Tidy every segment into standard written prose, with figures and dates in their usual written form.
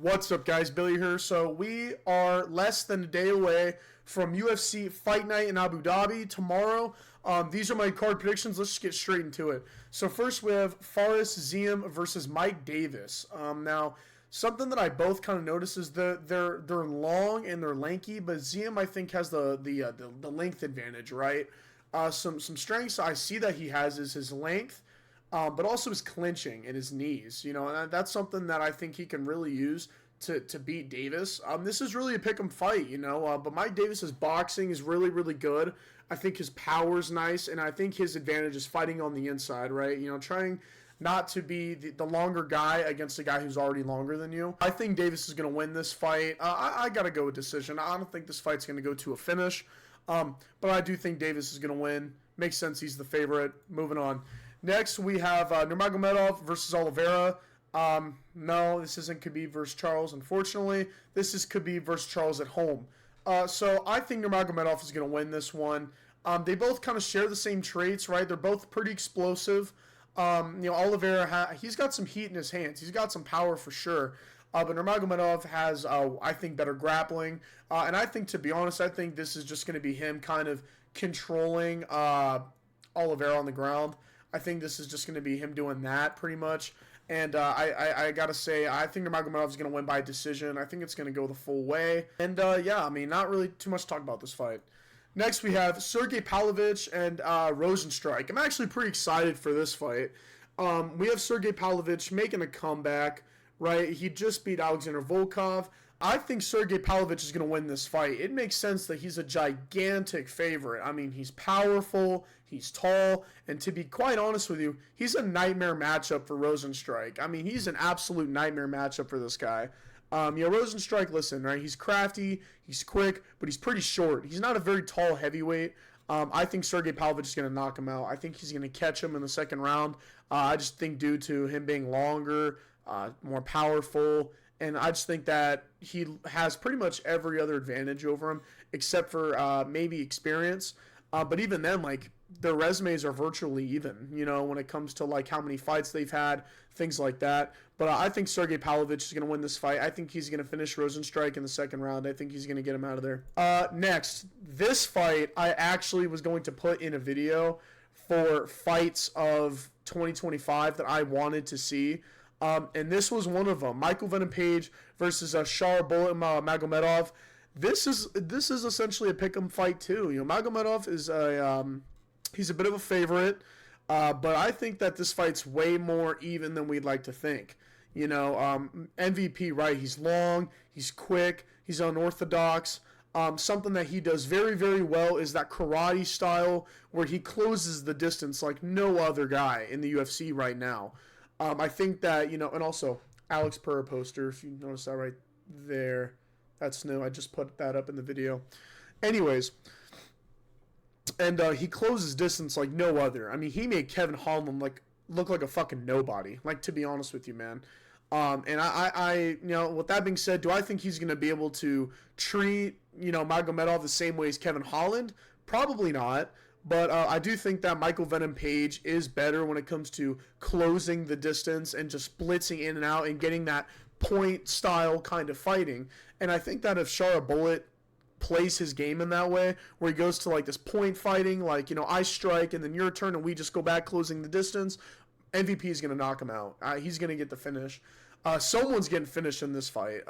What's up, guys? Billy here. So we are less than a day away from UFC Fight Night in Abu Dhabi tomorrow. These are my card predictions. Let's just get straight into it. So first we have Fares Ziam versus Mike Davis. Now, something that I both kind of notice is they're long and they're lanky, but Ziam I think has the length advantage, right? Some strengths I see that he has is his length. But also his clinching and his knees, and that's something that I think he can really use to beat Davis. This is really a pick'em fight, but Mike Davis's boxing is really, really good. I think his power's nice, and I think his advantage is fighting on the inside, right? Trying not to be the longer guy against a guy who's already longer than you. I think Davis is going to win this fight. I got to go with decision. I don't think this fight's going to go to a finish, but I do think Davis is going to win. Makes sense. He's the favorite. Moving on. Next, we have Nurmagomedov versus Oliveira. No, this isn't Khabib versus Charles, unfortunately. This is Khabib versus Charles at home. So I think Nurmagomedov is going to win this one. They both kind of share the same traits, right? They're both pretty explosive. Oliveira, he's got some heat in his hands. He's got some power for sure. But Nurmagomedov has, I think, better grappling. And I think, to be honest, I think this is just going to be him kind of controlling Oliveira on the ground. I think this is just going to be him doing that pretty much. And I got to say, I think Nurmagomedov is going to win by decision. I think it's going to go the full way. And not really too much to talk about this fight. Next, we have Sergey Pavlovich and Rosenstrike. I'm actually pretty excited for this fight. We have Sergey Pavlovich making a comeback, right? He just beat Alexander Volkov. I think Sergey Pavlovich is going to win this fight. It makes sense that he's a gigantic favorite. I mean, he's powerful, he's tall, and to be quite honest with you, he's a nightmare matchup for Rosenstrike. I mean, he's an absolute nightmare matchup for this guy. Rosenstrike, listen, right? He's crafty, he's quick, but he's pretty short. He's not a very tall heavyweight. I think Sergey Pavlovich is going to knock him out. I think he's going to catch him in the second round. I just think due to him being longer, more powerful, and I just think that he has pretty much every other advantage over him except for maybe experience. But even then, their resumes are virtually even, when it comes to, how many fights they've had, things like that. But I think Sergey Pavlovich is going to win this fight. I think he's going to finish Rosenstrike in the second round. I think he's going to get him out of there. Next, this fight I actually was going to put in a video for fights of 2025 that I wanted to see. And this was one of them. Michael Venom Page versus Sharabullet Magomedov. This is essentially a pick'em fight too. Magomedov is he's a bit of a favorite, but I think that this fight's way more even than we'd like to think. MVP, right? He's long, he's quick, he's unorthodox. Something that he does very, very well is that karate style where he closes the distance like no other guy in the UFC right now. I think that, and also Alex Purr poster, if you notice that right there. That's new. I just put that up in the video. Anyways, and he closes distance like no other. I mean, he made Kevin Holland look like a fucking nobody, to be honest with you, man. And I with that being said, do I think he's going to be able to treat, Magomedov the same way as Kevin Holland? Probably not. But I do think that Michael Venom Page is better when it comes to closing the distance and just blitzing in and out and getting that point style kind of fighting. And I think that if Sharabullet plays his game in that way, where he goes to this point fighting, I strike and then your turn and we just go back closing the distance, MVP is going to knock him out. He's going to get the finish. Someone's getting finished in this fight.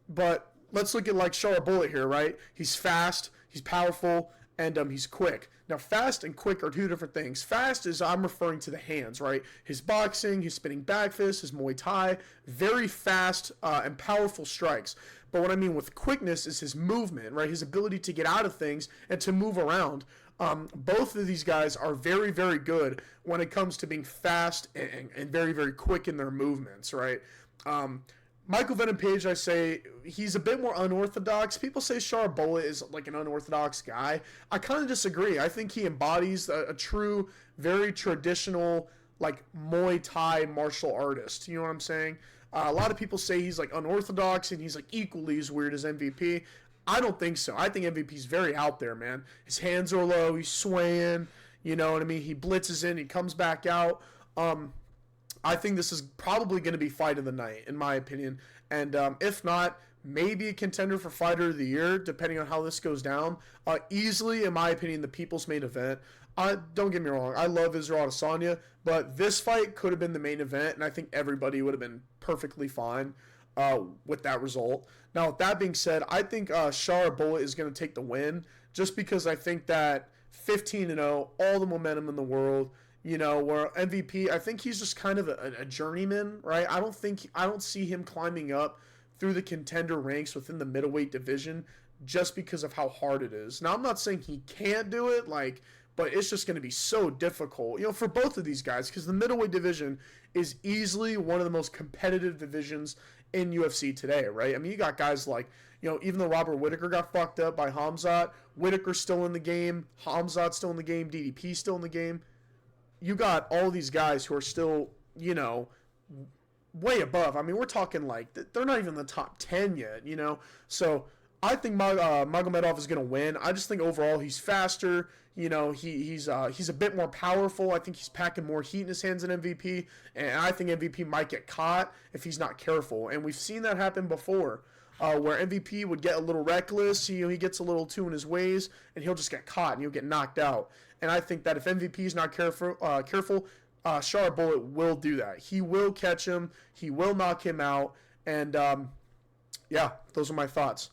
But let's look at Sharabullet here, right? He's fast, he's powerful, and he's quick. Now, fast and quick are two different things. Fast is, I'm referring to the hands, right? His boxing, his spinning back fist, his Muay Thai, very fast and powerful strikes. But what I mean with quickness is his movement, right? His ability to get out of things and to move around. Both of these guys are very, very good when it comes to being fast and very, very quick in their movements, right? Michael Venom Page, I say, he's a bit more unorthodox. People say Sharabullet is an unorthodox guy. I kind of disagree. I think he embodies a true, very traditional, Muay Thai martial artist. You know what I'm saying? A lot of people say he's, unorthodox and he's, equally as weird as MVP. I don't think so. I think MVP's very out there, man. His hands are low. He's swaying. You know what I mean? He blitzes in. He comes back out. I think this is probably going to be fight of the night, in my opinion. And if not, maybe a contender for fighter of the year, depending on how this goes down. Easily, in my opinion, the people's main event. Don't get me wrong, I love Israel Adesanya, but this fight could have been the main event, and I think everybody would have been perfectly fine with that result. Now, with that being said, I think Shara Bullet is going to take the win, just because I think that 15-0, all the momentum in the world, where MVP, I think he's just kind of a journeyman, right? I don't see him climbing up through the contender ranks within the middleweight division just because of how hard it is. Now, I'm not saying he can't do it, but it's just going to be so difficult, for both of these guys, because the middleweight division is easily one of the most competitive divisions in UFC today, right? I mean, you got guys like, even though Robert Whittaker got fucked up by Hamzat, Whittaker's still in the game, Hamzat's still in the game, DDP's still in the game. You got all these guys who are still, way above. I mean, we're talking they're not even in the top 10 yet, So I think Magomedov is going to win. I just think overall he's faster. He's a bit more powerful. I think he's packing more heat in his hands than MVP, and I think MVP might get caught if he's not careful. And we've seen that happen before, where MVP would get a little reckless. He gets a little too in his ways, and he'll just get caught and he'll get knocked out. And I think that if MVP is not careful, Shara Bullet will do that. He will catch him. He will knock him out. And those are my thoughts.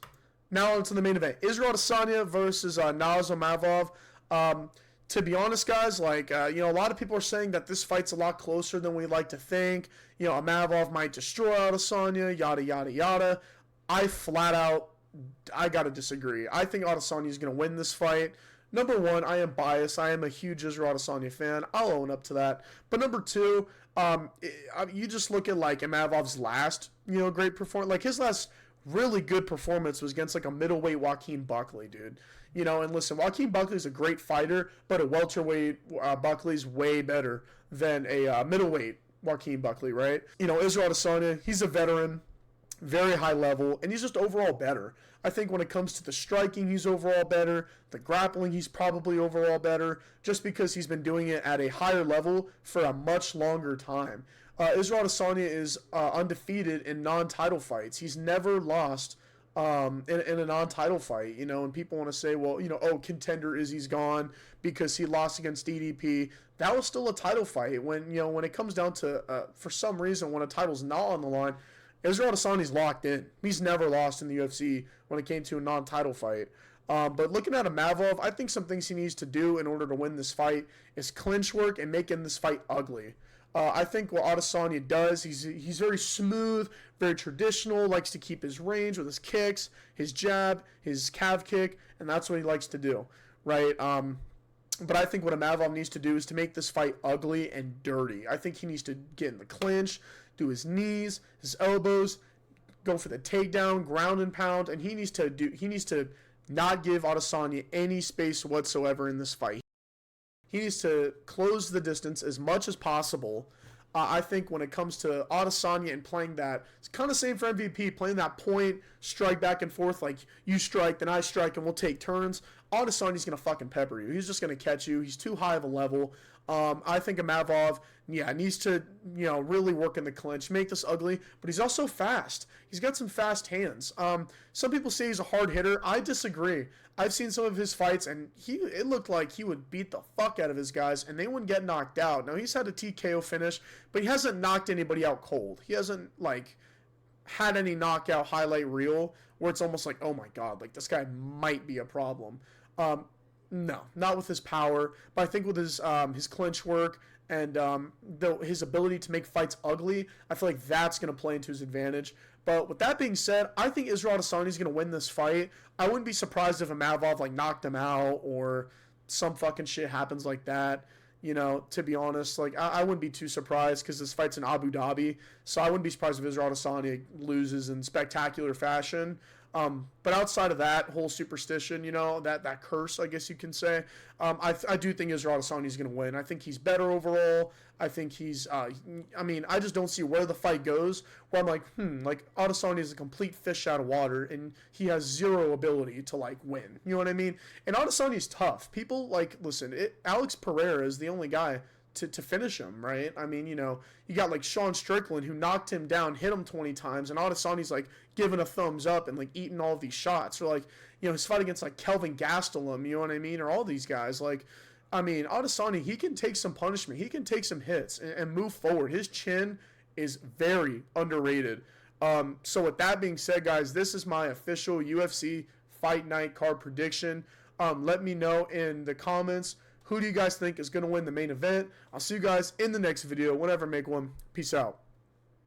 Now on to the main event. Israel Adesanya versus Naz Amavov. To be honest, guys, a lot of people are saying that this fight's a lot closer than we like to think. Amavov might destroy Adesanya, yada, yada, yada. I got to disagree. I think Adesanya is going to win this fight. Number one, I am biased. I am a huge Israel Adesanya fan. I'll own up to that. But number two, you just look at Amavov's last, great performance. His last really good performance was against a middleweight Joaquin Buckley, dude. And listen, Joaquin Buckley's a great fighter, but a welterweight Buckley's way better than a middleweight Joaquin Buckley, right? Israel Adesanya, he's a veteran, very high level, and he's just overall better. I think when it comes to the striking, he's overall better. The grappling, he's probably overall better, just because he's been doing it at a higher level for a much longer time. Israel Adesanya is undefeated in non-title fights. He's never lost in a non-title fight, and people want to say, well, contender Izzy's gone because he lost against DDP. That was still a title fight. When it comes down to, for some reason, when a title's not on the line, Israel Adesanya's locked in. He's never lost in the UFC when it came to a non-title fight. But looking at Amavov, I think some things he needs to do in order to win this fight is clinch work and making this fight ugly. I think what Adesanya does, he's very smooth, very traditional, likes to keep his range with his kicks, his jab, his calf kick, and that's what he likes to do, right? But I think what Amavov needs to do is to make this fight ugly and dirty. I think he needs to get in the clinch, do his knees, his elbows, go for the takedown, ground and pound, and he needs to not give Adesanya any space whatsoever in this fight. He needs to close the distance as much as possible. I think when it comes to Adesanya and playing that, it's kind of the same for MVP, playing that point, strike back and forth, you strike, then I strike, and we'll take turns. Adesanya's going to fucking pepper you. He's just going to catch you. He's too high of a level. I think Amavov, needs to, really work in the clinch, make this ugly, but he's also fast. He's got some fast hands. Some people say he's a hard hitter. I disagree. I've seen some of his fights, and it looked like he would beat the fuck out of his guys, and they wouldn't get knocked out. Now, he's had a TKO finish, but he hasn't knocked anybody out cold. He hasn't, had any knockout highlight reel where it's almost oh my God, this guy might be a problem. No, not with his power, but I think with his clinch work and his ability to make fights ugly, I feel like that's going to play into his advantage. But with that being said, I think Israel Adesanya is going to win this fight. I wouldn't be surprised if Amavov knocked him out or some fucking shit happens like that. To be honest, I wouldn't be too surprised because this fight's in Abu Dhabi, so I wouldn't be surprised if Israel Adesanya loses in spectacular fashion. But outside of that whole superstition, that curse, I guess you can say, I do think Israel Adesanya is going to win. I think he's better overall. I think he's, I just don't see where the fight goes, where I'm Adesanya is a complete fish out of water, and he has zero ability to, win. You know what I mean? And Adesanya's tough. People, listen, Alex Pereira is the only guy to finish him, right? I mean, you know, you got like Sean Strickland who knocked him down, hit him 20 times, and Adesanya's like giving a thumbs up and like eating all of these shots. Or like, you know, his fight against like Kelvin Gastelum, you know what I mean? Or all these guys. Like, I mean, Adesanya, he can take some punishment. He can take some hits and move forward. His chin is very underrated. So with that being said, guys, this is my official UFC Fight Night card prediction. Let me know in the comments, who do you guys think is going to win the main event? I'll see you guys in the next video. Whenever I make one. Peace out.